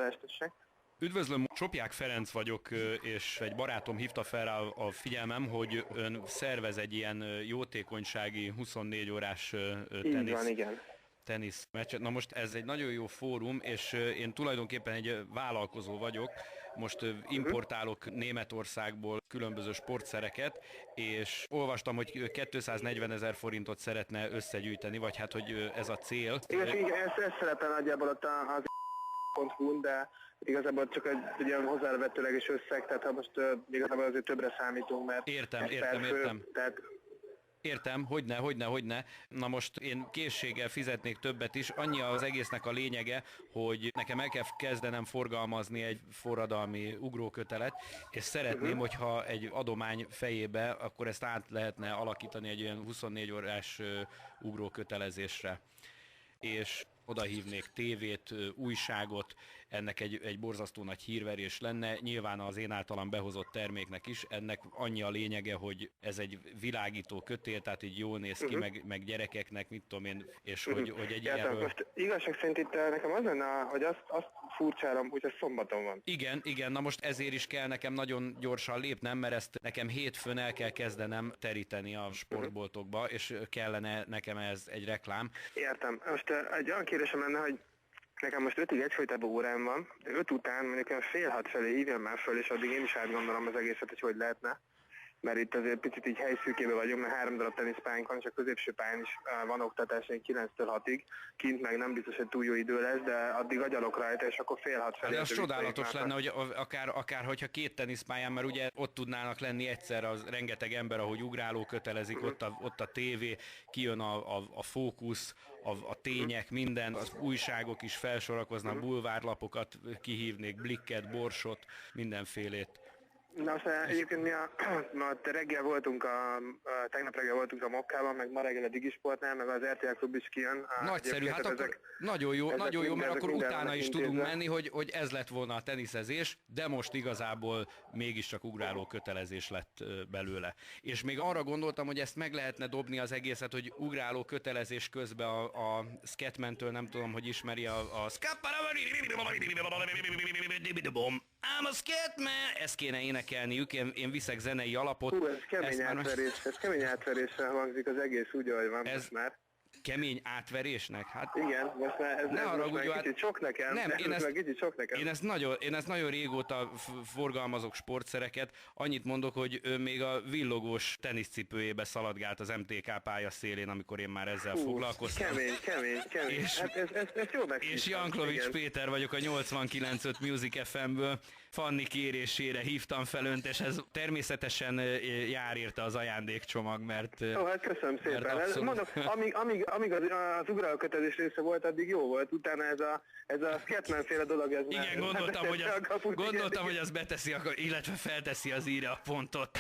Balázs, tessék. Üdvözlöm, Csopják Ferenc vagyok, és egy barátom hívta fel rá a figyelmem, hogy ön szervez egy ilyen jótékonysági 24 órás tenisz meccset. Na most ez egy nagyon jó fórum, és én tulajdonképpen egy vállalkozó vagyok. Most importálok Németországból különböző sportszereket, és olvastam, hogy 240 000 forintot szeretne összegyűjteni, vagy hát, hogy ez a cél. Igen, ez szerepel nagyjából ott az .hu, de igazából csak egy ilyen hozzávetőleges összeg, tehát ha most igazából azért többre számítunk, mert... Értem. Tehát... Értem, hogyne. Na most én készséggel fizetnék többet is. Annyi az egésznek a lényege, hogy nekem el kell kezdenem forgalmazni egy forradalmi ugrókötelet, és szeretném, hogyha egy adomány fejébe, akkor ezt át lehetne alakítani egy olyan 24 órás ugrókötelezésre. És oda hívnék tévét, újságot, ennek egy borzasztó nagy hírverés lenne, nyilván az én általam behozott terméknek is, ennek annyi a lényege, hogy ez egy világító kötél, tehát így jól néz ki, meg gyerekeknek, mit tudom én, és hogy egy ilyenről... Most igazság szerint itt nekem az lenne, hogy azt furcsálom, hogy ez szombaton van. Igen, na most ezért is kell nekem nagyon gyorsan lépnem, mert ezt nekem hétfőn el kell kezdenem teríteni a sportboltokba, és kellene nekem ez egy reklám. Értem. Most egy olyan kérdésem lenne, hogy nekem most 5-ig egyfolytában órám van, 5 után mondjuk olyan 5:30 felé hívjam már föl, és addig én is átgondolom az egészet, hogy lehetne. Mert itt azért picit így helyszűkében vagyunk, mert 3 darab teniszpályánk van, és a középső pályán is van oktatás 9-től 6-ig. Kint meg nem biztos, hogy túl jó idő lesz, de addig agyalok rajta, és akkor 5:30 felé. De az csodálatos lenne, hogy akár hogyha 2 teniszpályán, mert ugye ott tudnának lenni egyszer az rengeteg ember, ahogy ugráló kötelezik, ott a tévé, kijön a fókusz, a tények, minden, az újságok is felsorakoznak, bulvárlapokat kihívnék, Blikket, Borsot, mindenfélét. Na aztán egyébként tegnap reggel voltunk a Mokkában, meg ma reggel a Digisportnál, meg az RTL Klub is kijön. Nagyszerű, hát akkor nagyon jó, mert akkor utána is tudunk menni, hogy ez lett volna a teniszezés, de most igazából mégiscsak ugráló kötelezés lett belőle. És még arra gondoltam, hogy ezt meg lehetne dobni az egészet, hogy ugráló kötelezés közben a Scatman-től, nem tudom, hogy ismeri a I'm a Scatman! Ezt kéne énekelniük, én viszek zenei alapot. Ez kemény átveréssel hangzik az egész úgy, ahogy van most már. Kemény átverésnek? Hát igen, most már ez kicsit sok nekem. Nem, én ezt nagyon régóta forgalmazok sportszereket. Annyit mondok, hogy ő még a villogós teniszcipőjébe szaladgált az MTK pálya szélén, amikor én már ezzel foglalkoztam. Kemény. És, hát ez jó megszívtam. És Janklovics Péter vagyok a 89.5 Music FM-ből. Fanni kérésére hívtam fel önt, és ez természetesen jár érte az ajándékcsomag, mert... Hát köszönöm szépen. Mondom, amíg az ugrálókötelezés része volt, addig jó volt. Utána ez a Scatman-féle dolog, ez igen, gondoltam, hogy az beteszi, illetve felteszi az íre a pontot.